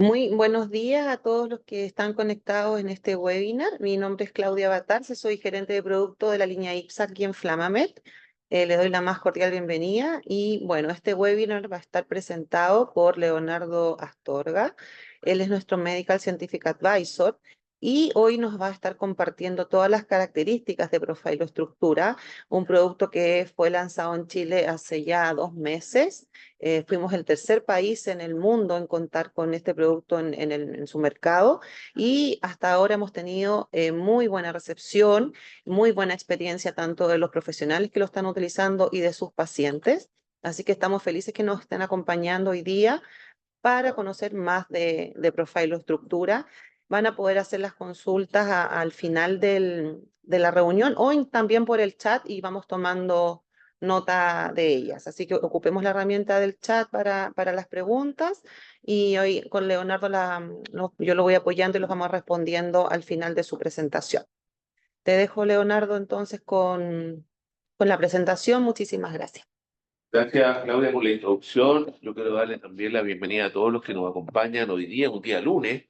Muy buenos días a todos los que están conectados en este webinar. Mi nombre es Claudia Batarse, soy gerente de producto de la línea IPSA aquí en Flamamed. Le doy la más cordial bienvenida y bueno, este webinar va a estar presentado por Leonardo Astorga. Él es nuestro Medical Scientific Advisor y hoy nos va a estar compartiendo todas las características de Profilo Estructura, un producto que fue lanzado en Chile hace ya 2 meses. Fuimos el tercer país en el mundo en contar con este producto en su mercado y hasta ahora hemos tenido muy buena recepción, muy buena experiencia tanto de los profesionales que lo están utilizando y de sus pacientes. Así que estamos felices que nos estén acompañando hoy día para conocer más de Profilo Estructura. Van a poder hacer las consultas al final de la reunión o también por el chat y vamos tomando nota de ellas. Así que ocupemos la herramienta del chat para las preguntas y hoy con Leonardo yo lo voy apoyando y los vamos respondiendo al final de su presentación. Te dejo, Leonardo, entonces con la presentación. Muchísimas gracias. Gracias, Claudia, por la introducción. Yo quiero darle también la bienvenida a todos los que nos acompañan hoy día, un día lunes,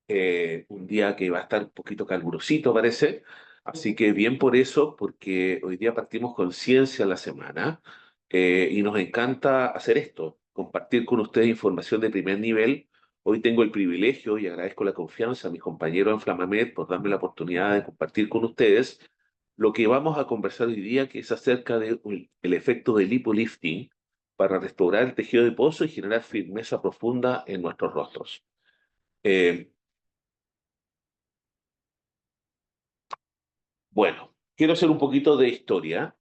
un día que va a estar un poquito calurosito, parece. Así que bien por eso, porque hoy día partimos con Ciencia la semana y nos encanta hacer esto, compartir con ustedes información de primer nivel. Hoy tengo el privilegio y agradezco la confianza a mis compañeros en Flamamed por darme la oportunidad de compartir con ustedes lo que vamos a conversar hoy día, que es acerca del efecto del lipolifting para restaurar el tejido adiposo y generar firmeza profunda en nuestros rostros. Eh, bueno, quiero hacer un poquito de historia.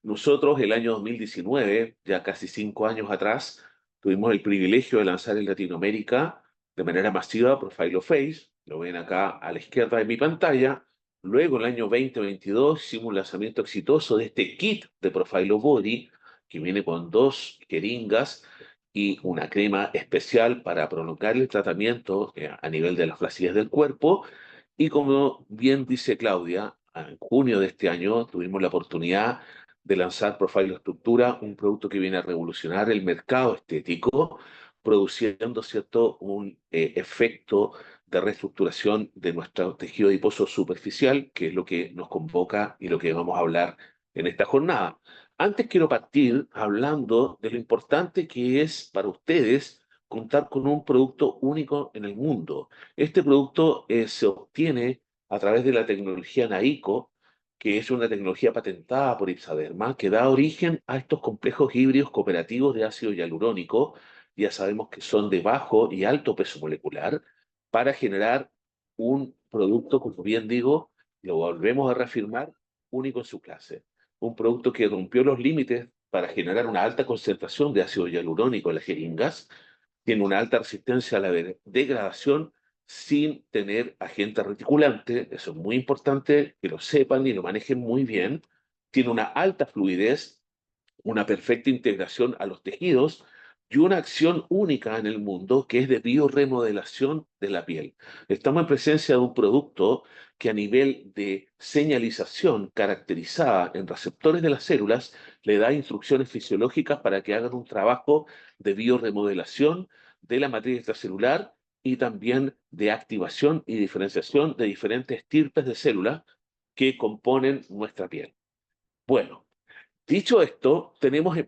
Nosotros el año 2019, ya casi 5 años atrás, tuvimos el privilegio de lanzar en Latinoamérica de manera masiva Profile of Face. Lo ven acá a la izquierda de mi pantalla. Luego, el año 2022, hicimos un lanzamiento exitoso de este kit de Profile of Body, que viene con 2 jeringas y una crema especial para prolongar el tratamiento a nivel de las flacidez del cuerpo. Y como bien dice Claudia, en junio de este año tuvimos la oportunidad de lanzar Profile Estructura, un producto que viene a revolucionar el mercado estético, produciendo, ¿cierto?, un efecto de reestructuración de nuestro tejido adiposo superficial, que es lo que nos convoca y lo que vamos a hablar en esta jornada. Antes quiero partir hablando de lo importante que es para ustedes contar con un producto único en el mundo. Este producto se obtiene a través de la tecnología NAICO, que es una tecnología patentada por Ipsaderma, que da origen a estos complejos híbridos cooperativos de ácido hialurónico, ya sabemos que son de bajo y alto peso molecular, para generar un producto, como bien digo, lo volvemos a reafirmar, único en su clase. Un producto que rompió los límites para generar una alta concentración de ácido hialurónico en las jeringas, tiene una alta resistencia a la degradación sin tener agente reticulante, eso es muy importante que lo sepan y lo manejen muy bien, tiene una alta fluidez, una perfecta integración a los tejidos y una acción única en el mundo que es de bioremodelación de la piel. Estamos en presencia de un producto que a nivel de señalización caracterizada en receptores de las células le da instrucciones fisiológicas para que hagan un trabajo de bioremodelación de la matriz extracelular y también de activación y diferenciación de diferentes tipos de células que componen nuestra piel. Bueno, dicho esto, tenemos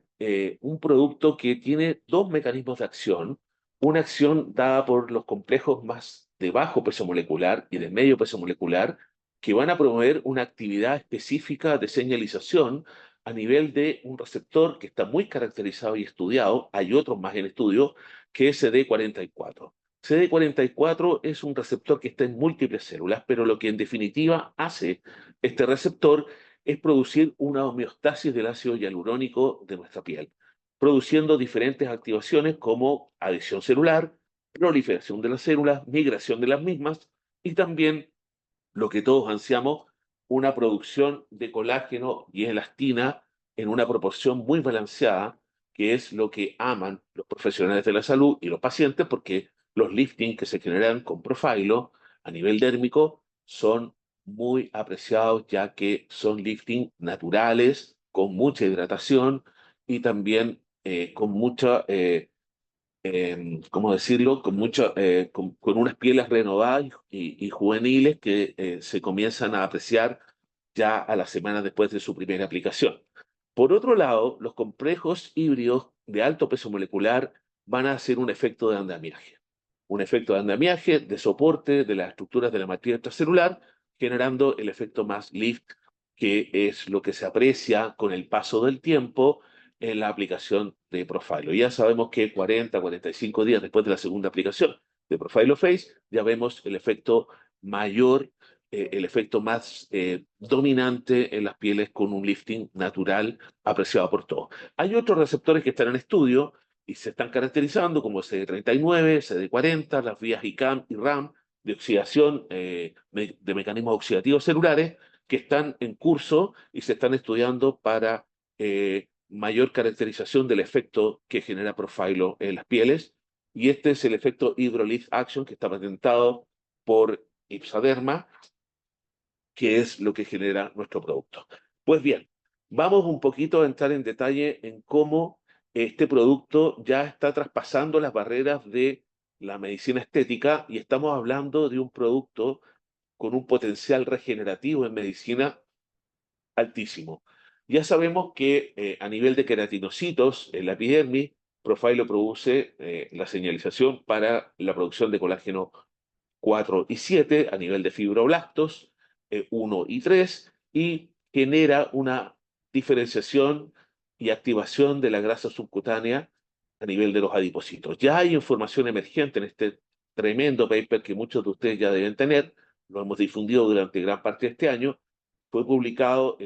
un producto que tiene 2 mecanismos de acción. Una acción dada por los complejos más de bajo peso molecular y de medio peso molecular, que van a promover una actividad específica de señalización a nivel de un receptor que está muy caracterizado y estudiado. Hay otros más en estudio, que es CD44. CD44 es un receptor que está en múltiples células, pero lo que en definitiva hace este receptor es producir una homeostasis del ácido hialurónico de nuestra piel, produciendo diferentes activaciones como adhesión celular, proliferación de las células, migración de las mismas y también lo que todos ansiamos, una producción de colágeno y elastina en una proporción muy balanceada, que es lo que aman los profesionales de la salud y los pacientes, porque los lifting que se generan con Profilo a nivel dérmico son muy apreciados, ya que son lifting naturales, con mucha hidratación y también con mucha ¿cómo decirlo? Con unas pieles renovadas y juveniles que se comienzan a apreciar ya a las semanas después de su primera aplicación. Por otro lado, los complejos híbridos de alto peso molecular van a hacer un efecto de andamiaje, de soporte de las estructuras de la matriz extracelular, generando el efecto más lift, que es lo que se aprecia con el paso del tiempo en la aplicación de Profilo. Ya sabemos que 40, 45 días después de la segunda aplicación de Profilo Face, ya vemos el efecto mayor, el efecto más dominante en las pieles con un lifting natural apreciado por todos. Hay otros receptores que están en estudio y se están caracterizando como CD39, CD40, las vías ICAM y RAM de oxidación, de mecanismos oxidativos celulares, que están en curso y se están estudiando para mayor caracterización del efecto que genera Profilo en las pieles. Y este es el efecto Hydrolift Action que está patentado por Ipsaderma, que es lo que genera nuestro producto. Pues bien, vamos un poquito a entrar en detalle en cómo este producto ya está traspasando las barreras de la medicina estética y estamos hablando de un producto con un potencial regenerativo en medicina altísimo. Ya sabemos que a nivel de queratinocitos en la epidermis, Profilo produce la señalización para la producción de colágeno 4 y 7 a nivel de fibroblastos 1 y 3 y genera una diferenciación y activación de la grasa subcutánea a nivel de los adipocitos. Ya hay información emergente en este tremendo paper que muchos de ustedes ya deben tener, lo hemos difundido durante gran parte de este año, fue publicado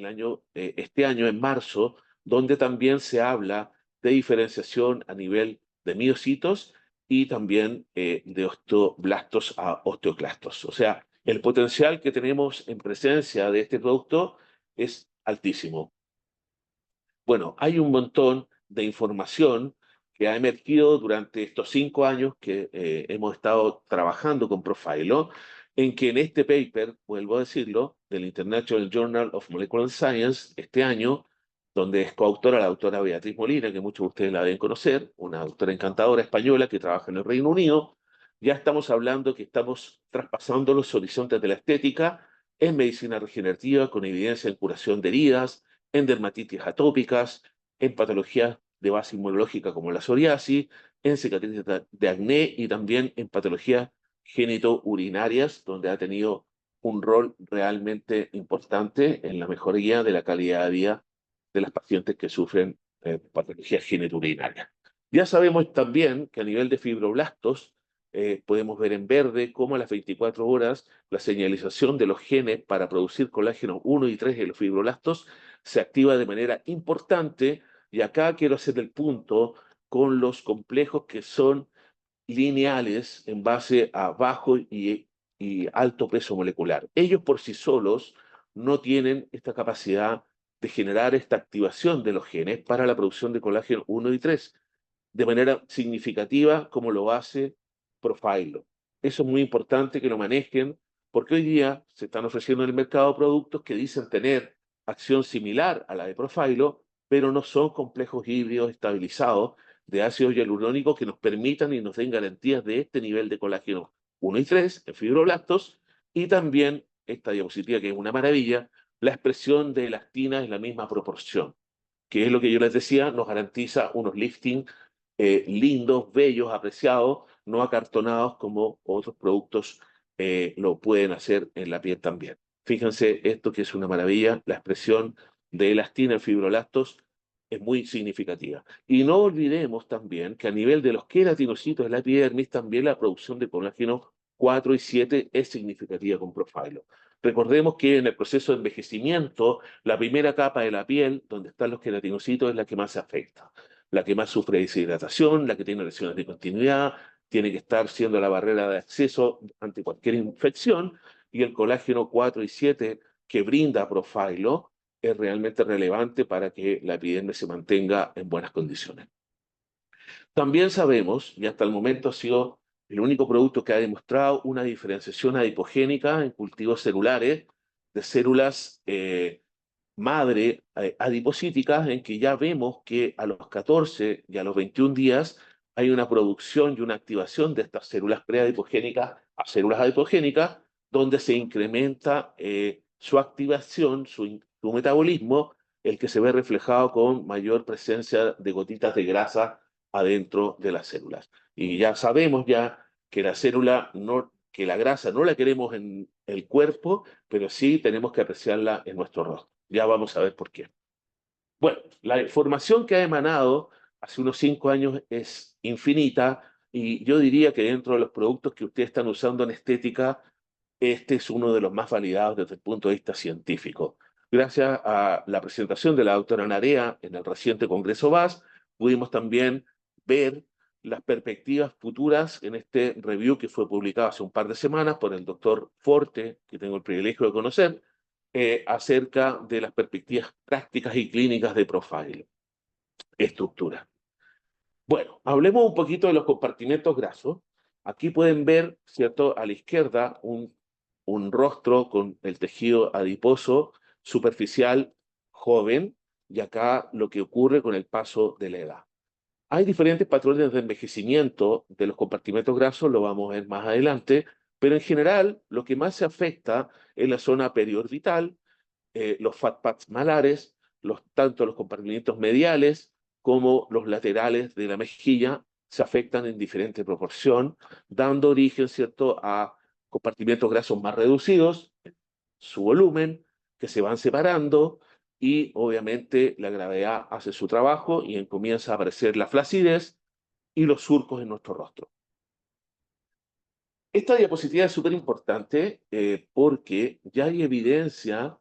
este año en marzo, donde también se habla de diferenciación a nivel de miocitos y también de osteoblastos a osteoclastos. O sea, el potencial que tenemos en presencia de este producto es altísimo. Bueno, hay un montón de información que ha emergido durante estos 5 años que hemos estado trabajando con Profilo, en que en este paper, vuelvo a decirlo, del International Journal of Molecular Science, este año, donde es coautora la doctora Beatriz Molina, que muchos de ustedes la deben conocer, una doctora encantadora española que trabaja en el Reino Unido, ya estamos hablando que estamos traspasando los horizontes de la estética en medicina regenerativa con evidencia en curación de heridas, en dermatitis atópicas, en patologías de base inmunológica como la psoriasis, en cicatrices de acné y también en patologías genitourinarias, donde ha tenido un rol realmente importante en la mejoría de la calidad de vida de las pacientes que sufren patologías genitourinarias. Ya sabemos también que a nivel de fibroblastos podemos ver en verde cómo a las 24 horas la señalización de los genes para producir colágeno 1 y 3 en los fibroblastos se activa de manera importante, y acá quiero hacer el punto con los complejos que son lineales en base a bajo y alto peso molecular. Ellos por sí solos no tienen esta capacidad de generar esta activación de los genes para la producción de colágeno 1 y 3 de manera significativa como lo hace Profilo. Eso es muy importante que lo manejen porque hoy día se están ofreciendo en el mercado productos que dicen tener acción similar a la de Profilo, pero no son complejos híbridos estabilizados de ácido hialurónico que nos permitan y nos den garantías de este nivel de colágeno 1 y 3 en fibroblastos y también esta diapositiva que es una maravilla, la expresión de elastina en la misma proporción, que es lo que yo les decía, nos garantiza unos lifting lindos, bellos, apreciados, no acartonados como otros productos lo pueden hacer en la piel también. Fíjense esto que es una maravilla, la expresión de elastina en fibrolastos es muy significativa. Y no olvidemos también que a nivel de los queratinocitos de la epidermis, también la producción de colágeno 4 y 7 es significativa con Profilo. Recordemos que en el proceso de envejecimiento, la primera capa de la piel, donde están los queratinocitos, es la que más se afecta, la que más sufre deshidratación, la que tiene lesiones de continuidad, tiene que estar siendo la barrera de acceso ante cualquier infección, y el colágeno 4 y 7 que brinda Profilo es realmente relevante para que la epidermis se mantenga en buenas condiciones. También sabemos, y hasta el momento ha sido el único producto que ha demostrado una diferenciación adipogénica en cultivos celulares de células madre adipocíticas, en que ya vemos que a los 14 y a los 21 días hay una producción y una activación de estas células preadipogénicas a células adipogénicas, donde se incrementa su activación, su metabolismo, el que se ve reflejado con mayor presencia de gotitas de grasa adentro de las células. Y ya sabemos ya que la célula no, que la grasa no la queremos en el cuerpo, pero sí tenemos que apreciarla en nuestro rostro. Ya vamos a ver por qué. Bueno, la información que ha emanado hace unos 5 años es infinita y yo diría que dentro de los productos que ustedes están usando en estética, este es uno de los más validados desde el punto de vista científico. Gracias a la presentación de la doctora Narea en el reciente Congreso VAS, pudimos también ver las perspectivas futuras en este review que fue publicado hace un par de semanas por el doctor Forte, que tengo el privilegio de conocer, acerca de las perspectivas prácticas y clínicas de profile, estructura. Bueno, hablemos un poquito de los compartimentos grasos. Aquí pueden ver, ¿cierto? A la izquierda un rostro con el tejido adiposo superficial joven y acá lo que ocurre con el paso de la edad. Hay diferentes patrones de envejecimiento de los compartimentos grasos, lo vamos a ver más adelante, pero en general lo que más se afecta es la zona periorbital, los fat pads malares, tanto los compartimentos mediales como los laterales de la mejilla se afectan en diferente proporción, dando origen, ¿cierto?, a compartimentos grasos más reducidos, su volumen, que se van separando y obviamente la gravedad hace su trabajo y comienza a aparecer la flacidez y los surcos en nuestro rostro. Esta diapositiva es súper importante porque ya hay evidencia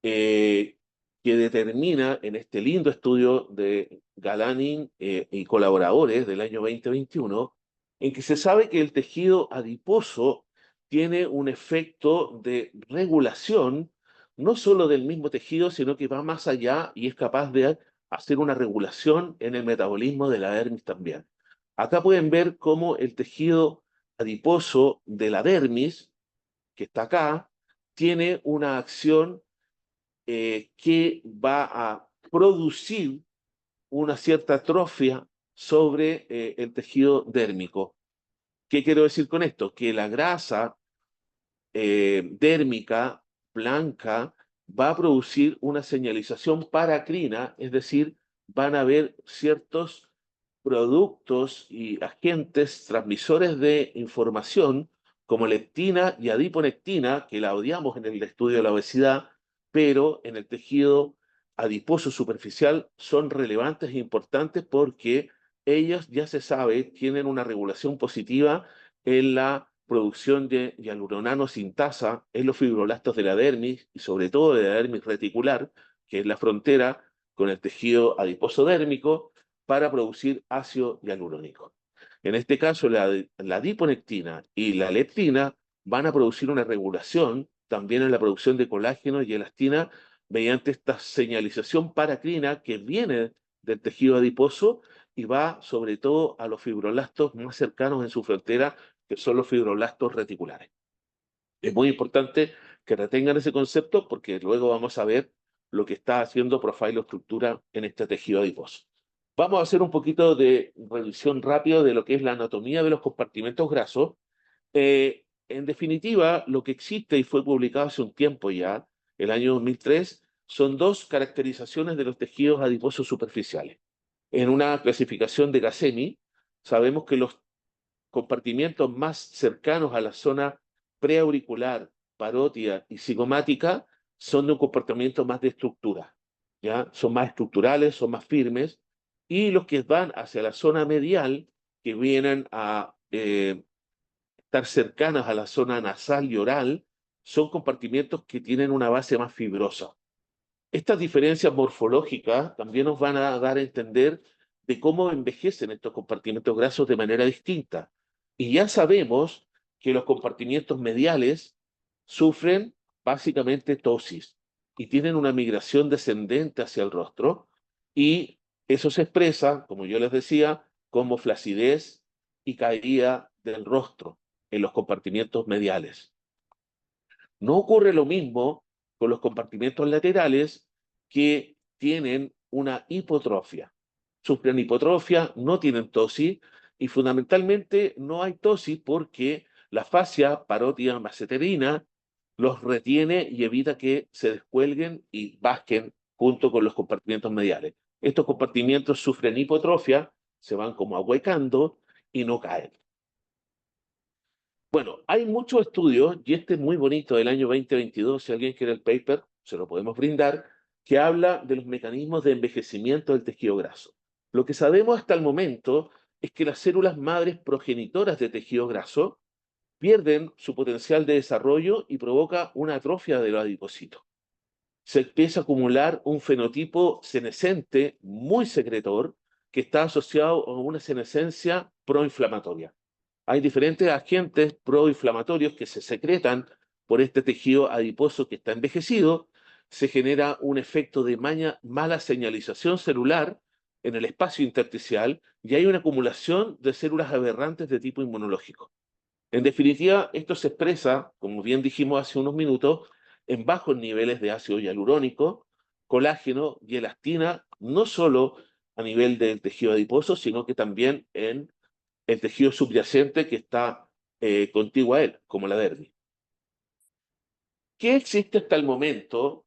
eh, que determina en este lindo estudio de Galanin y colaboradores del año 2021, en que se sabe que el tejido adiposo tiene un efecto de regulación, no solo del mismo tejido, sino que va más allá y es capaz de hacer una regulación en el metabolismo de la dermis también. Acá pueden ver cómo el tejido adiposo de la dermis, que está acá, tiene una acción que va a producir una cierta atrofia sobre el tejido dérmico. ¿Qué quiero decir con esto? Que la grasa dérmica blanca va a producir una señalización paracrina, es decir, van a haber ciertos productos y agentes transmisores de información como leptina y adiponectina, que la odiamos en el estudio de la obesidad, pero en el tejido adiposo superficial son relevantes e importantes porque ellas ya se sabe tienen una regulación positiva en la producción de hialuronano sintasa en los fibroblastos de la dermis y sobre todo de la dermis reticular, que es la frontera con el tejido adiposo dérmico, para producir ácido hialurónico. En este caso, la adiponectina y la leptina van a producir una regulación también en la producción de colágeno y elastina mediante esta señalización paracrina que viene del tejido adiposo y va sobre todo a los fibroblastos más cercanos en su frontera, que son los fibroblastos reticulares. Es muy importante que retengan ese concepto porque luego vamos a ver lo que está haciendo Profile Estructura en este tejido adiposo. Vamos a hacer un poquito de revisión rápida de lo que es la anatomía de los compartimentos grasos. En definitiva, lo que existe y fue publicado hace un tiempo ya, el año 2003, son dos caracterizaciones de los tejidos adiposos superficiales. En una clasificación de Gacemi, sabemos que los compartimientos más cercanos a la zona preauricular, parótida y cigomática son de un comportamiento más de estructura, ¿ya? Son más estructurales, son más firmes, y los que van hacia la zona medial, que vienen a estar cercanas a la zona nasal y oral, son compartimientos que tienen una base más fibrosa. Estas diferencias morfológicas también nos van a dar a entender de cómo envejecen estos compartimentos grasos de manera distinta. Y ya sabemos que los compartimientos mediales sufren básicamente tosis y tienen una migración descendente hacia el rostro y eso se expresa, como yo les decía, como flacidez y caída del rostro en los compartimientos mediales. No ocurre lo mismo con los compartimentos laterales que tienen una hipotrofia. Sufren hipotrofia, no tienen tosis y fundamentalmente no hay tosis porque la fascia parótida masseterina los retiene y evita que se descuelguen y basquen junto con los compartimientos mediales. Estos compartimientos sufren hipotrofia, se van como ahuecando y no caen. Bueno, hay muchos estudios, y este es muy bonito del año 2022, si alguien quiere el paper, se lo podemos brindar, que habla de los mecanismos de envejecimiento del tejido graso. Lo que sabemos hasta el momento es que las células madres progenitoras de tejido graso pierden su potencial de desarrollo y provoca una atrofia de los adipocitos. Se empieza a acumular un fenotipo senescente muy secretor que está asociado a una senescencia proinflamatoria. Hay diferentes agentes proinflamatorios que se secretan por este tejido adiposo que está envejecido. Se genera un efecto de mala señalización celular en el espacio intersticial y hay una acumulación de células aberrantes de tipo inmunológico. En definitiva, esto se expresa, como bien dijimos hace unos minutos, en bajos niveles de ácido hialurónico, colágeno y elastina, no solo a nivel del tejido adiposo, sino que también en el tejido subyacente que está contiguo a él, como la dermis. ¿Qué existe hasta el momento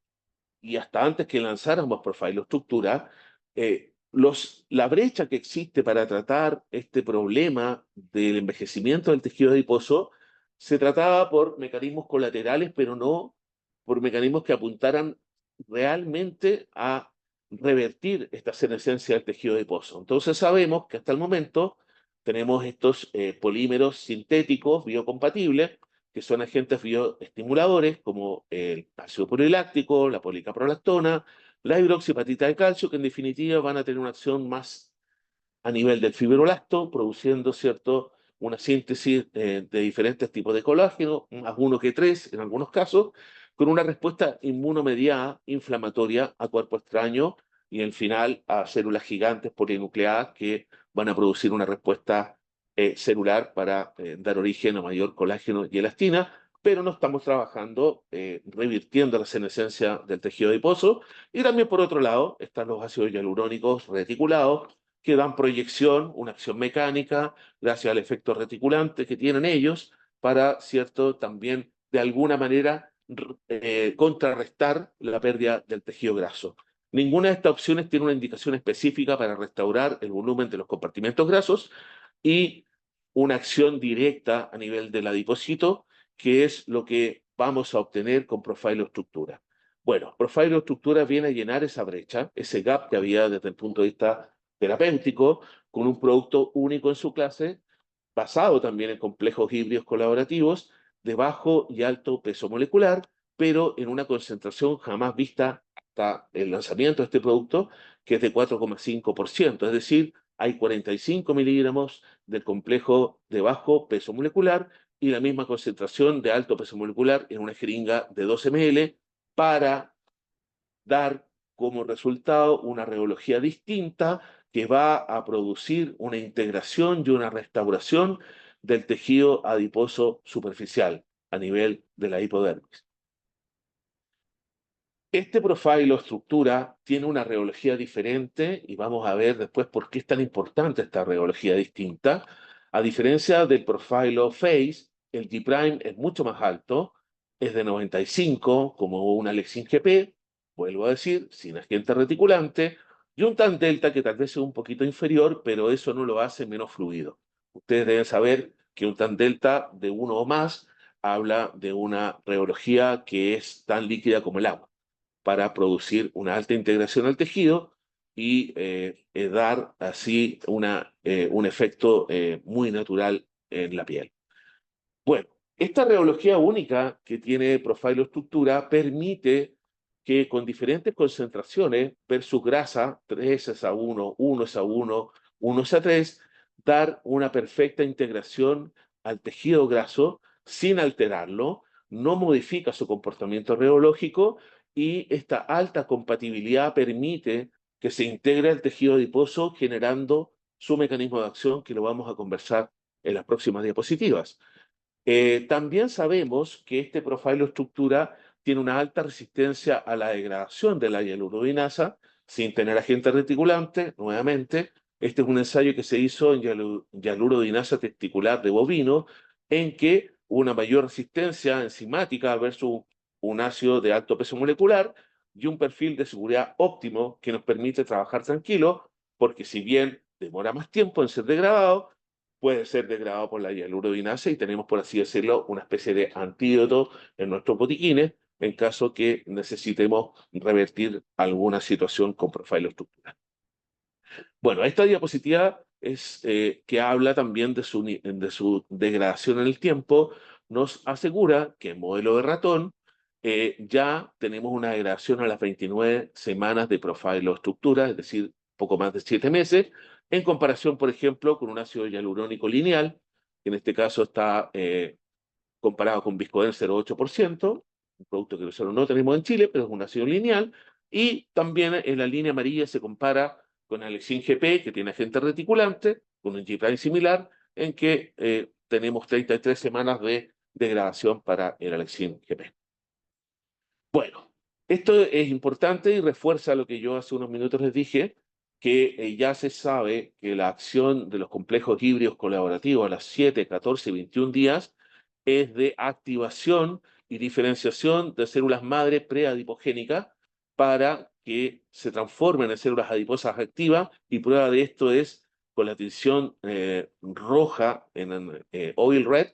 y hasta antes que lanzáramos Profilo Estructura? La brecha que existe para tratar este problema del envejecimiento del tejido adiposo se trataba por mecanismos colaterales, pero no por mecanismos que apuntaran realmente a revertir esta senescencia del tejido adiposo. Entonces sabemos que hasta el momento tenemos estos polímeros sintéticos biocompatibles, que son agentes bioestimuladores como el ácido poliláctico, la policaprolactona, la hidroxipatita de calcio, que en definitiva van a tener una acción más a nivel del fibroblasto, produciendo, ¿cierto?, una síntesis de diferentes tipos de colágeno, más uno que tres en algunos casos, con una respuesta inmunomediada inflamatoria a cuerpo extraño y en final a células gigantes polinucleadas que van a producir una respuesta celular para dar origen a mayor colágeno y elastina, pero no estamos trabajando revirtiendo la senescencia del tejido adiposo. Y también, por otro lado, están los ácidos hialurónicos reticulados, que dan proyección, una acción mecánica, gracias al efecto reticulante que tienen ellos, para, ¿cierto?, también de alguna manera contrarrestar la pérdida del tejido graso. Ninguna de estas opciones tiene una indicación específica para restaurar el volumen de los compartimentos grasos y una acción directa a nivel del adipocito, que es lo que vamos a obtener con Profilo Estructura. Bueno, Profilo Estructura viene a llenar esa brecha, ese gap que había desde el punto de vista terapéutico, con un producto único en su clase, basado también en complejos híbridos colaborativos de bajo y alto peso molecular, pero en una concentración jamás vista hasta el lanzamiento de este producto, que es de 4,5%, es decir, hay 45 miligramos del complejo de bajo peso molecular y la misma concentración de alto peso molecular en una jeringa de 12 ml para dar como resultado una rheología distinta que va a producir una integración y una restauración del tejido adiposo superficial a nivel de la hipodermis. Este profile o estructura tiene una rheología diferente y vamos a ver después por qué es tan importante esta rheología distinta. A diferencia del profile face, el G' es mucho más alto, es de 95 como una Lexin GP, vuelvo a decir, sin agente reticulante, y un tan delta que tal vez es un poquito inferior, pero eso no lo hace menos fluido. Ustedes deben saber que un tan delta de uno o más habla de una rheología que es tan líquida como el agua para producir una alta integración al tejido y dar así un efecto muy natural en la piel. Bueno, esta rheología única que tiene Profilo Estructura permite que con diferentes concentraciones versus grasa, 3:1, 1:1, 1:3, dar una perfecta integración al tejido graso sin alterarlo, no modifica su comportamiento rheológico y esta alta compatibilidad permite que se integre al tejido adiposo generando su mecanismo de acción que lo vamos a conversar en las próximas diapositivas. También sabemos que este profilo estructura tiene una alta resistencia a la degradación de la hialuronidasa sin tener agente reticulante, nuevamente, Este es un ensayo que se hizo en hialurodinasa testicular de bovino, en que una mayor resistencia enzimática versus un ácido de alto peso molecular y un perfil de seguridad óptimo que nos permite trabajar tranquilo, porque si bien demora más tiempo en ser degradado, puede ser degradado por la hialurodinasa y tenemos, por así decirlo, una especie de antídoto en nuestros botiquines en caso que necesitemos revertir alguna situación con Profile estructural. Bueno, esta diapositiva es que habla también de su degradación en el tiempo, nos asegura que en modelo de ratón ya tenemos una degradación a las 29 semanas de Profile estructura, es decir, poco más de 7 meses, en comparación, por ejemplo, con un ácido hialurónico lineal, que en este caso está comparado con Viscoden 0,8%, un producto que nosotros no tenemos en Chile, pero es un ácido lineal, y también en la línea amarilla se compara con Alexin GP, que tiene agente reticulante, con un G' similar, en que tenemos 33 semanas de degradación para el Alexin GP. Bueno, esto es importante y refuerza lo que yo hace unos minutos les dije, que ya se sabe que la acción de los complejos híbridos colaborativos a las 7, 14 y 21 días es de activación y diferenciación de células madre preadipogénicas para que se transformen en células adiposas activas, y prueba de esto es con la tinción roja en oil red.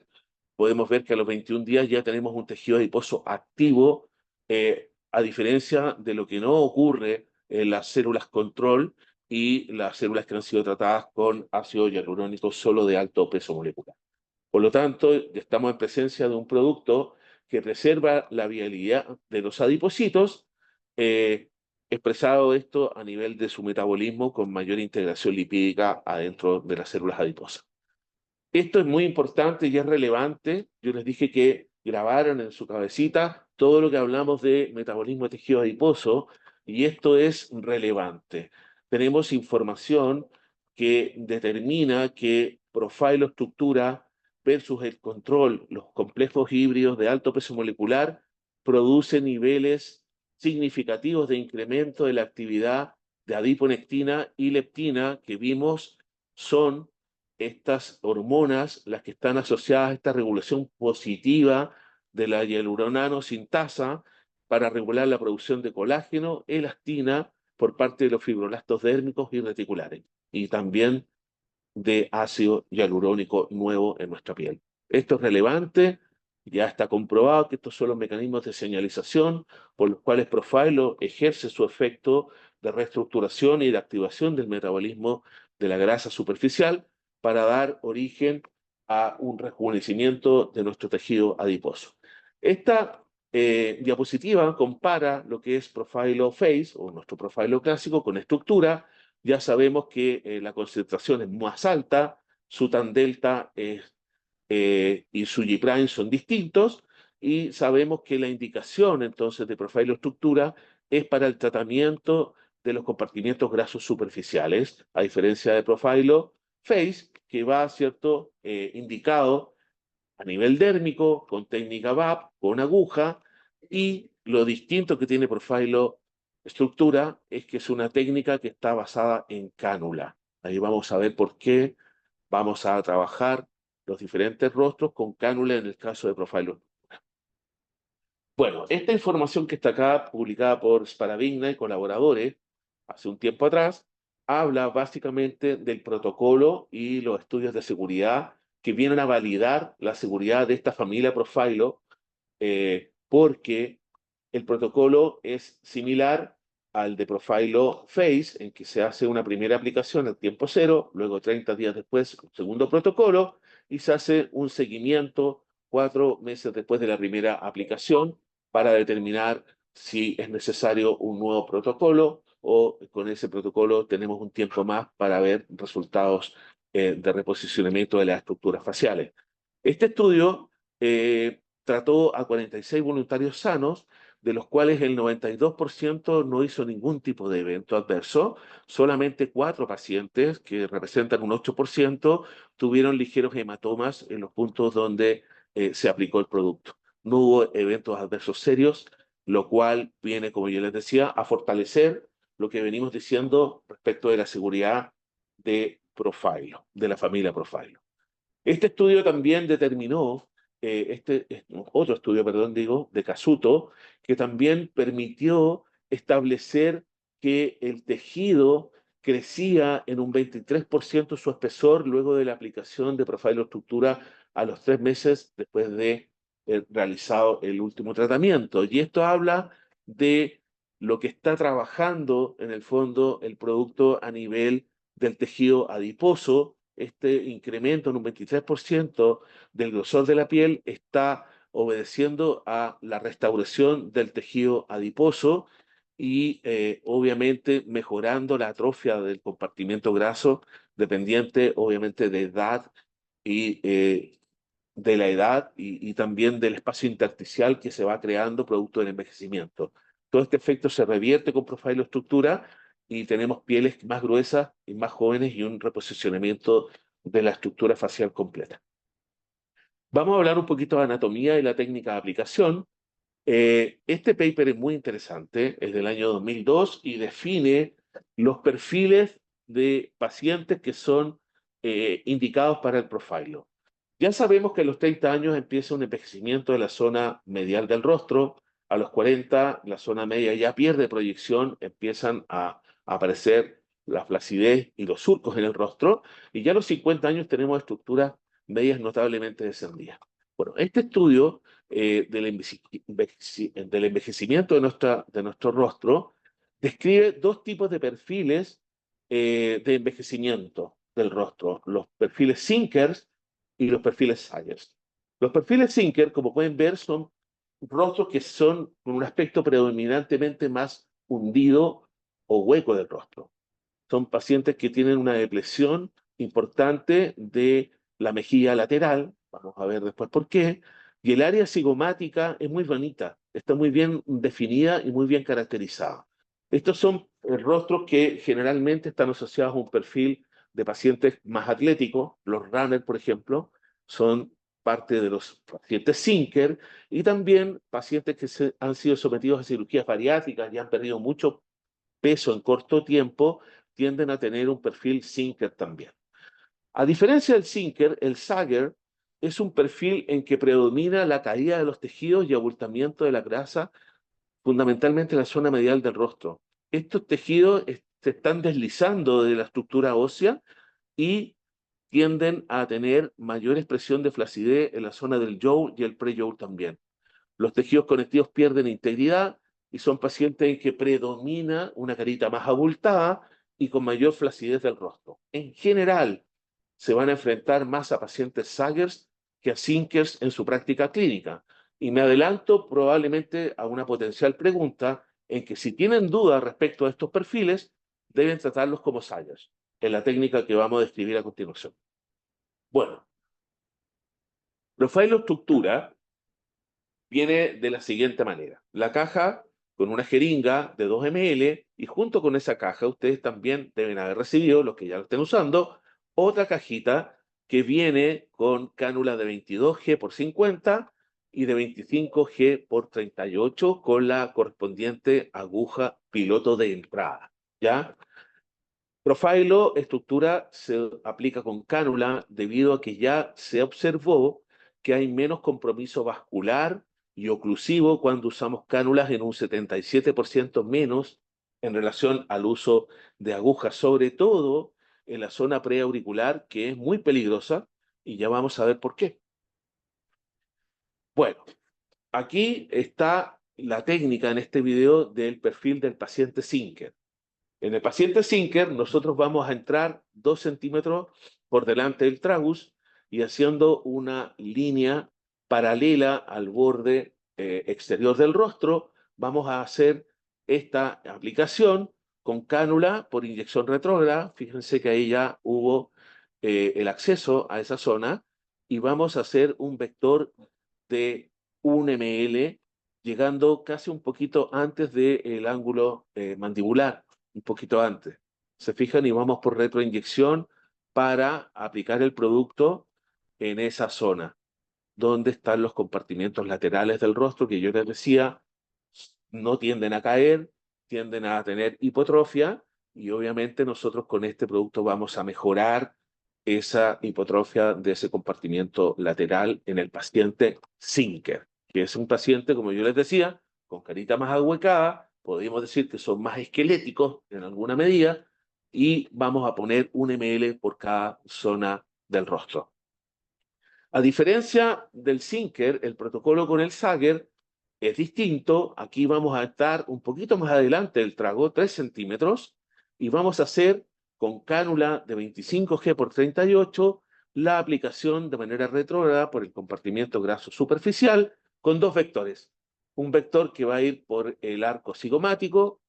Podemos ver que a los 21 días ya tenemos un tejido adiposo activo, a diferencia de lo que no ocurre en las células control y las células que han sido tratadas con ácido hialurónico solo de alto peso molecular. Por lo tanto, estamos en presencia de un producto que preserva la viabilidad de los adipocitos, eh, expresado esto a nivel de su metabolismo con mayor integración lipídica adentro de las células adiposas. Esto es muy importante y es relevante. Yo les dije que grabaran en su cabecita todo lo que hablamos de metabolismo de tejido adiposo, y esto es relevante. Tenemos información que determina que profilo estructura versus el control, los complejos híbridos de alto peso molecular, produce niveles significativos de incremento de la actividad de adiponectina y leptina que vimos son estas hormonas las que están asociadas a esta regulación positiva de la hialuronano sintasa para regular la producción de colágeno, elastina por parte de los fibroblastos dérmicos y reticulares, y también de ácido hialurónico nuevo en nuestra piel. Esto es relevante, ya está comprobado que estos son los mecanismos de señalización por los cuales Profilo ejerce su efecto de reestructuración y de activación del metabolismo de la grasa superficial para dar origen a un rejuvenecimiento de nuestro tejido adiposo. Esta diapositiva compara lo que es Profilo Face o nuestro Profilo clásico con estructura. Ya sabemos que la concentración es más alta, su tan delta y su G' son distintos, y sabemos que la indicación entonces de Profilo estructura es para el tratamiento de los compartimientos grasos superficiales, a diferencia de Profilo Face, que va, ¿cierto?, indicado a nivel dérmico, con técnica VAP, con aguja, y lo distinto que tiene Profilo estructura es que es una técnica que está basada en cánula. Ahí vamos a ver por qué vamos a trabajar los diferentes rostros con cánula en el caso de Profilo. Bueno, esta información que está acá, publicada por Sparavigna y colaboradores, hace un tiempo atrás, habla básicamente del protocolo y los estudios de seguridad que vienen a validar la seguridad de esta familia Profilo, porque el protocolo es similar al de Profilo Face, en que se hace una primera aplicación al tiempo cero, luego 30 días después un segundo protocolo, y se hace un seguimiento 4 meses después de la primera aplicación para determinar si es necesario un nuevo protocolo, o con ese protocolo tenemos un tiempo más para ver resultados de reposicionamiento de las estructuras faciales. Este estudio trató a 46 voluntarios sanos, de los cuales el 92% no hizo ningún tipo de evento adverso. Solamente 4 pacientes, que representan un 8%, tuvieron ligeros hematomas en los puntos donde se aplicó el producto. No hubo eventos adversos serios, lo cual viene, como yo les decía, a fortalecer lo que venimos diciendo respecto de la seguridad de Profilo, de la familia Profilo. Este estudio también determinó, otro estudio, perdón, digo, de Casuto, que también permitió establecer que el tejido crecía en un 23% su espesor luego de la aplicación de Profilo Estructura a los 3 meses después de realizado el último tratamiento. Y esto habla de lo que está trabajando en el fondo el producto a nivel del tejido adiposo. Este incremento en un 23% del grosor de la piel está obedeciendo a la restauración del tejido adiposo y obviamente mejorando la atrofia del compartimento graso, dependiente obviamente de edad y de la edad y también del espacio intersticial que se va creando producto del envejecimiento. Todo este efecto se revierte con Profilo Estructura y tenemos pieles más gruesas y más jóvenes y un reposicionamiento de la estructura facial completa. Vamos a hablar un poquito de anatomía y la técnica de aplicación. Este paper es muy interesante, es del año 2002 y define los perfiles de pacientes que son indicados para el profilo. Ya sabemos que a los 30 años empieza un envejecimiento de la zona medial del rostro, a los 40 la zona media ya pierde proyección, empiezan a aparecer la flacidez y los surcos en el rostro, y ya a los 50 años tenemos estructuras medias notablemente descendidas. Bueno, este estudio del envejecimiento de nuestro rostro describe dos tipos de perfiles de envejecimiento del rostro, los perfiles Sinkers y los perfiles Sayers. Los perfiles Sinker, como pueden ver, son rostros que son con un aspecto predominantemente más hundido o hueco del rostro. Son pacientes que tienen una depresión importante de la mejilla lateral, vamos a ver después por qué, y el área cigomática es muy bonita, está muy bien definida y muy bien caracterizada. Estos son rostros que generalmente están asociados a un perfil de pacientes más atléticos, los runners, por ejemplo, son parte de los pacientes Sinker y también pacientes que han sido sometidos a cirugías bariátricas y han perdido mucho peso en corto tiempo, tienden a tener un perfil Sinker también. A diferencia del Sinker, el Sager es un perfil en que predomina la caída de los tejidos y abultamiento de la grasa, fundamentalmente en la zona medial del rostro. Estos tejidos se están deslizando de la estructura ósea y tienden a tener mayor expresión de flacidez en la zona del jaw y el pre-jaw también. Los tejidos conectivos pierden integridad y son pacientes en que predomina una carita más abultada y con mayor flacidez del rostro. En general, se van a enfrentar más a pacientes Sagers que a Sinkers en su práctica clínica. Y me adelanto probablemente a una potencial pregunta en que si tienen dudas respecto a estos perfiles, deben tratarlos como Sagers, en la técnica que vamos a describir a continuación. Bueno, Profilo Estructura viene de la siguiente manera. La caja con una jeringa de 2 ml y junto con esa caja ustedes también deben haber recibido, los que ya lo estén usando, otra cajita que viene con cánula de 22G por 50 y de 25G por 38 con la correspondiente aguja piloto de entrada. ¿Ya? Profilo Estructura se aplica con cánula debido a que ya se observó que hay menos compromiso vascular y oclusivo cuando usamos cánulas en un 77% menos en relación al uso de agujas, sobre todo en la zona preauricular, que es muy peligrosa, y ya vamos a ver por qué. Bueno, aquí está la técnica en este video del perfil del paciente Sinker. En el paciente Sinker, nosotros vamos a entrar 2 centímetros por delante del tragus y haciendo una línea paralela al borde exterior del rostro, vamos a hacer esta aplicación con cánula por inyección retrógrada. Fíjense que ahí ya hubo el acceso a esa zona y vamos a hacer un vector de 1 ml, llegando casi un poquito antes del ángulo mandibular, un poquito antes. Se fijan y vamos por retroinyección para aplicar el producto en esa zona, donde están los compartimientos laterales del rostro, que yo les decía, no tienden a caer, tienden a tener hipotrofia, y obviamente nosotros con este producto vamos a mejorar esa hipotrofia de ese compartimiento lateral en el paciente Zinker, que es un paciente, como yo les decía, con carita más ahuecada, podemos decir que son más esqueléticos en alguna medida, y vamos a poner 1 ml por cada zona del rostro. A diferencia del Zinker, el protocolo con el Sager es distinto. Aquí vamos a estar un poquito más adelante del trago, 3 centímetros, y vamos a hacer con cánula de 25G por 38 la aplicación de manera retrógrada por el compartimiento graso superficial con 2 vectores. Un vector que va a ir por el arco cigomático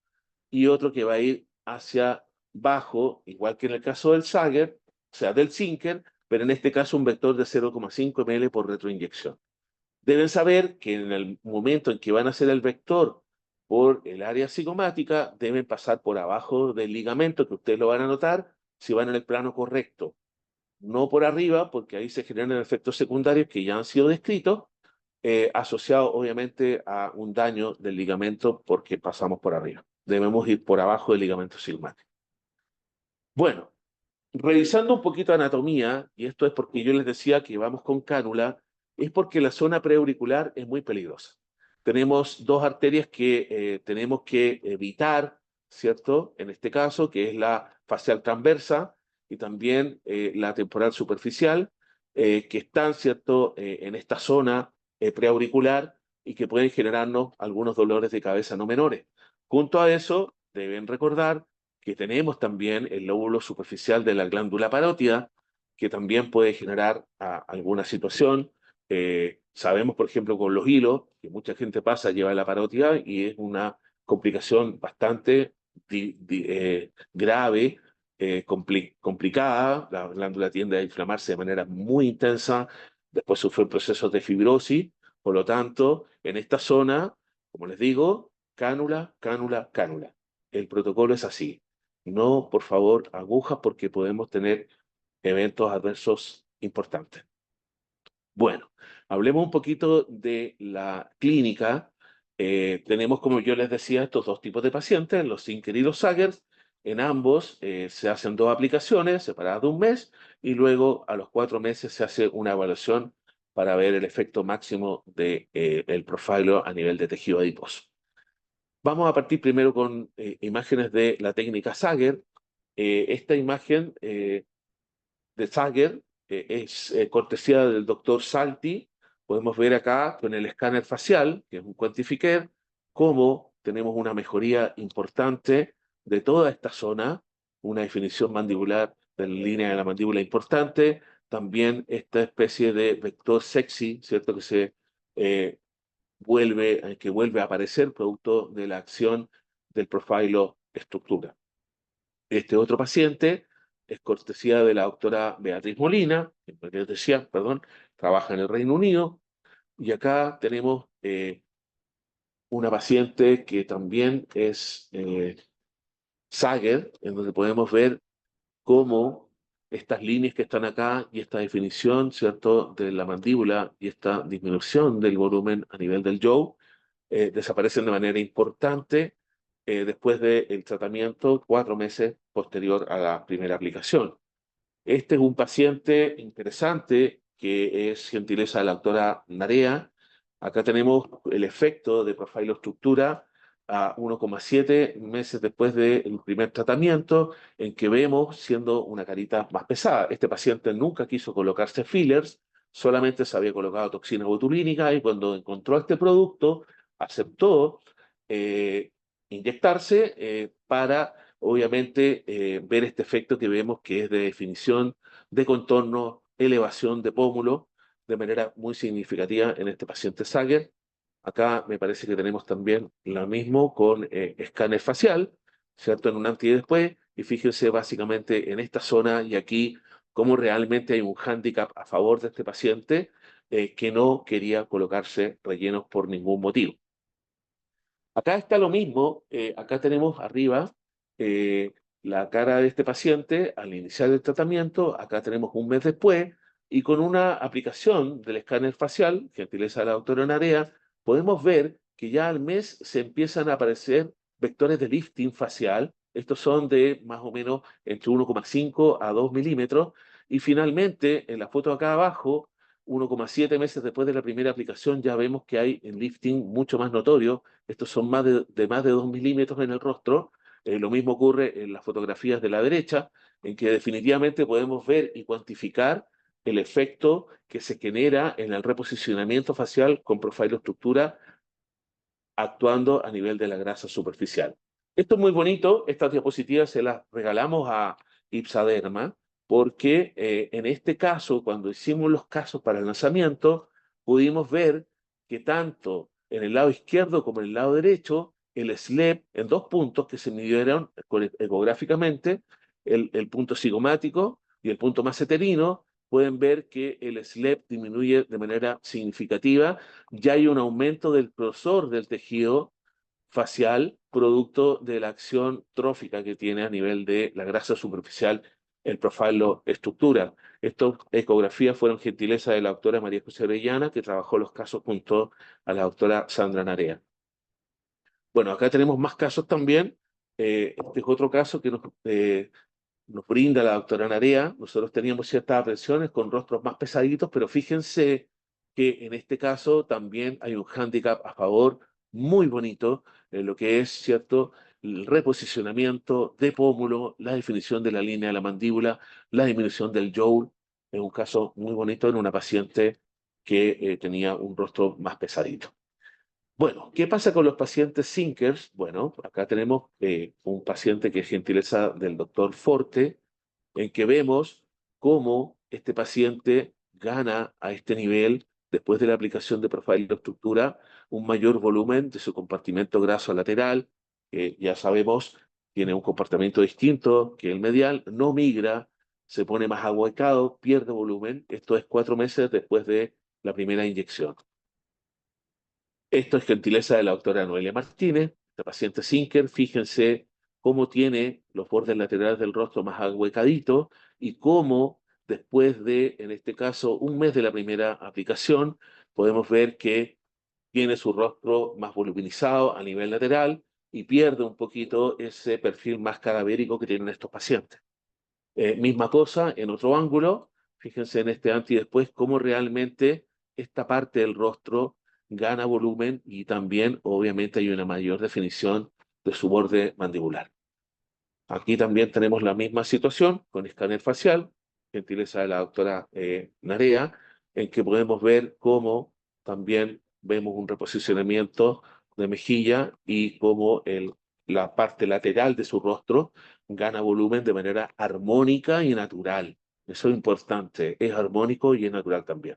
y otro que va a ir hacia abajo, igual que en el caso del Sager, o sea, del Zinker, pero en este caso un vector de 0,5 ml por retroinyección. Deben saber que en el momento en que van a hacer el vector por el área cigomática, deben pasar por abajo del ligamento, que ustedes lo van a notar, si van en el plano correcto. No por arriba, porque ahí se generan efectos secundarios que ya han sido descritos, asociados obviamente a un daño del ligamento porque pasamos por arriba. Debemos ir por abajo del ligamento cigomático. Bueno, revisando un poquito anatomía, y esto es porque yo les decía que vamos con cánula, es porque la zona preauricular es muy peligrosa. Tenemos 2 arterias que tenemos que evitar, ¿cierto? En este caso, que es la facial transversa y también la temporal superficial, que están, ¿cierto?, en esta zona preauricular y que pueden generarnos algunos dolores de cabeza no menores. Junto a eso, deben recordar que tenemos también el lóbulo superficial de la glándula parótida, que también puede generar alguna situación. Sabemos, por ejemplo, con los hilos, que mucha gente pasa, lleva la parótida y es una complicación bastante grave, complicada. La glándula tiende a inflamarse de manera muy intensa, después sufre procesos de fibrosis. Por lo tanto, en esta zona, como les digo, cánula, cánula, cánula. El protocolo es así. No, por favor, agujas porque podemos tener eventos adversos importantes. Bueno, hablemos un poquito de la clínica. Tenemos, como yo les decía, estos 2 tipos de pacientes, los Zinker y los Sagers. En ambos se hacen 2 aplicaciones separadas de 1 mes y luego a los 4 meses se hace una evaluación para ver el efecto máximo del profilo a nivel de tejido adiposo. Vamos a partir primero con imágenes de la técnica Sager. Esta imagen de Sager es cortesía del doctor Salti. Podemos ver acá con el escáner facial, que es un quantifier, cómo tenemos una mejoría importante de toda esta zona, una definición mandibular de la línea de la mandíbula importante, también esta especie de vector sexy, ¿cierto? Eh, que vuelve a aparecer producto de la acción del profilo estructura. Este otro paciente es cortesía de la doctora Beatriz Molina, que les decía, perdón, trabaja en el Reino Unido, y acá tenemos una paciente que también es Sager, en donde podemos ver cómo estas líneas que están acá y esta definición, ¿cierto?, de la mandíbula y esta disminución del volumen a nivel del jaw desaparecen de manera importante después del tratamiento 4 meses posterior a la primera aplicación. Este es un paciente interesante que es gentileza de la doctora Narea. Acá tenemos el efecto de profiloestructura a 1,7 meses después del primer tratamiento, en que vemos siendo una carita más pesada. Este paciente nunca quiso colocarse fillers, solamente se había colocado toxina botulínica y cuando encontró este producto aceptó inyectarse para obviamente ver este efecto que vemos que es de definición de contorno, elevación de pómulo, de manera muy significativa en este paciente Sager. Acá me parece que tenemos también lo mismo con escáner facial, ¿cierto? En un antes y después, y fíjense básicamente en esta zona y aquí cómo realmente hay un hándicap a favor de este paciente que no quería colocarse rellenos por ningún motivo. Acá está lo mismo, acá tenemos arriba la cara de este paciente al iniciar el tratamiento, acá tenemos 1 mes después, y con una aplicación del escáner facial, gentileza de la doctora Narea, podemos ver que ya al mes se empiezan a aparecer vectores de lifting facial, Estos son de más o menos entre 1,5 a 2 milímetros. Y finalmente, en la foto acá abajo, 1,7 meses después de la primera aplicación, ya vemos que hay un lifting mucho más notorio. Estos son más de 2 milímetros en el rostro. Lo mismo ocurre en las fotografías de la derecha, en que definitivamente podemos ver y cuantificar el efecto que se genera en el reposicionamiento facial con Profile Estructura actuando a nivel de la grasa superficial. Esto es muy bonito, estas diapositivas se las regalamos a Ipsaderma, porque en este caso, cuando hicimos los casos para el lanzamiento, pudimos ver que tanto en el lado izquierdo como en el lado derecho, el SLEP en dos puntos que se midieron ecográficamente, el punto cigomático y el punto maseterino, pueden ver que el SLEP disminuye de manera significativa. Ya hay un aumento del grosor del tejido facial producto de la acción trófica que tiene a nivel de la grasa superficial el Profile Estructura. Estas ecografías fueron gentileza de la doctora María José Orellana, que trabajó los casos junto a la doctora Sandra Narea. Bueno, acá tenemos más casos también. Este es otro caso que nos brinda la doctora Narea. Nosotros teníamos ciertas aprensiones con rostros más pesaditos, pero fíjense que en este caso también hay un hándicap a favor muy bonito en lo que es, ¿cierto?, el reposicionamiento de pómulo, la definición de la línea de la mandíbula, la disminución del jowl. Es un caso muy bonito en una paciente que tenía un rostro más pesadito. Bueno, ¿qué pasa con los pacientes Sinkers? Bueno, acá tenemos un paciente que es gentileza del doctor Forte, en que vemos cómo este paciente gana a este nivel, después de la aplicación de Profile Estructura, un mayor volumen de su compartimento graso lateral, que ya sabemos tiene un comportamiento distinto que el medial, no migra, se pone más ahuecado, pierde volumen. Esto es 4 meses después de la primera inyección. Esto es gentileza de la doctora Noelia Martínez, la paciente Sinker. Fíjense cómo tiene los bordes laterales del rostro más ahuecaditos y cómo después de, en este caso, un mes de la primera aplicación, podemos ver que tiene su rostro más voluminizado a nivel lateral y pierde un poquito ese perfil más cadavérico que tienen estos pacientes. Misma cosa en otro ángulo, fíjense en este antes y después, cómo realmente esta parte del rostro gana volumen y también obviamente hay una mayor definición de su borde mandibular. Aquí también tenemos la misma situación con escáner facial, gentileza de la doctora Narea, en que podemos ver cómo también vemos un reposicionamiento de mejilla y cómo la parte lateral de su rostro gana volumen de manera armónica y natural. Eso es importante, es armónico y es natural también.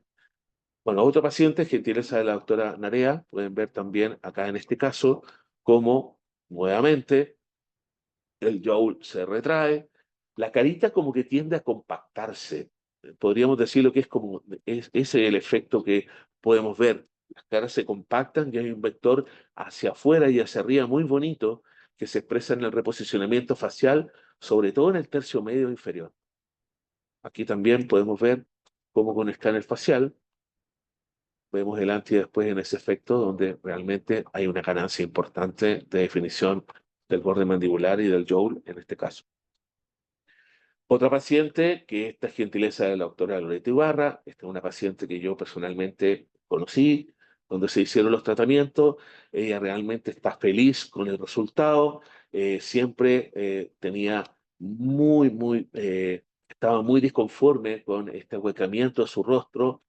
Bueno, otro paciente, gentileza de la doctora Narea, pueden ver también acá en este caso cómo nuevamente el jowl se retrae, la carita como que tiende a compactarse. Podríamos decir lo que es como, ese es el efecto que podemos ver. Las caras se compactan y hay un vector hacia afuera y hacia arriba muy bonito que se expresa en el reposicionamiento facial, sobre todo en el tercio medio inferior. Aquí también podemos ver cómo con escáner facial vemos el antes y después en ese efecto donde realmente hay una ganancia importante de definición del borde mandibular y del jowl en este caso. Otra paciente, que esta es gentileza de la doctora Loreto Ibarra, esta es una paciente que yo personalmente conocí, donde se hicieron los tratamientos, ella realmente está feliz con el resultado, siempre tenía estaba muy disconforme con este ahuecamiento de su rostro,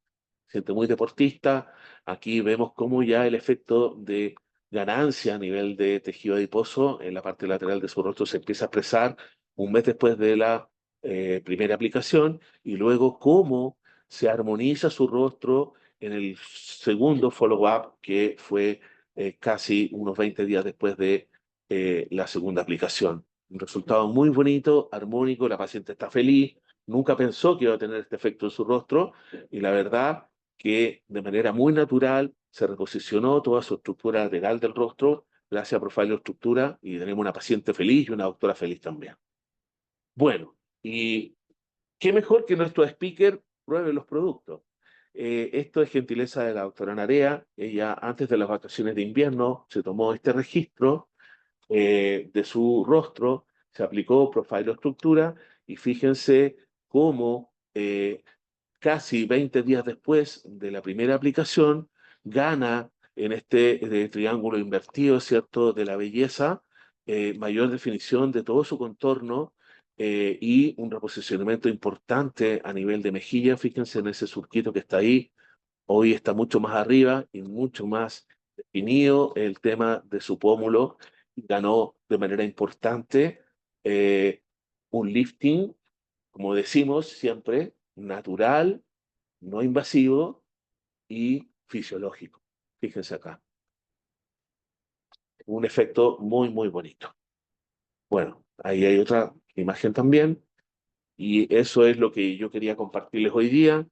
siente muy deportista. Aquí vemos cómo ya el efecto de ganancia a nivel de tejido adiposo en la parte lateral de su rostro se empieza a expresar un mes después de la primera aplicación y luego cómo se armoniza su rostro en el segundo follow-up que fue casi unos 20 días después de la segunda aplicación. Un resultado muy bonito, armónico, la paciente está feliz, nunca pensó que iba a tener este efecto en su rostro y la verdad que de manera muy natural se reposicionó toda su estructura lateral del rostro gracias a Profile Estructura y tenemos una paciente feliz y una doctora feliz también. Bueno, y qué mejor que nuestro speaker pruebe los productos. Esto es gentileza de la doctora Narea. Ella antes de las vacaciones de invierno se tomó este registro de su rostro. Se aplicó profiloestructura y fíjense cómo casi 20 días después de la primera aplicación, gana en este triángulo invertido, ¿cierto?, de la belleza, mayor definición de todo su contorno y un reposicionamiento importante a nivel de mejilla. Fíjense en ese surquito que está ahí. Hoy está mucho más arriba y mucho más definido el tema de su pómulo. Ganó de manera importante eh, un lifting, como decimos siempre, natural, no invasivo y fisiológico. Fíjense acá. Un efecto muy, muy bonito. Bueno, ahí hay otra imagen también. Y eso es lo que yo quería compartirles hoy día.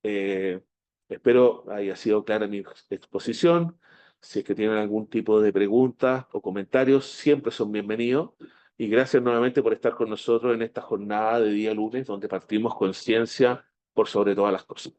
Eh, Espero haya sido clara mi exposición. Si es que tienen algún tipo de preguntas o comentarios, siempre son bienvenidos. Y gracias nuevamente por estar con nosotros en esta jornada de día lunes, donde partimos con ciencia por sobre todas las cosas.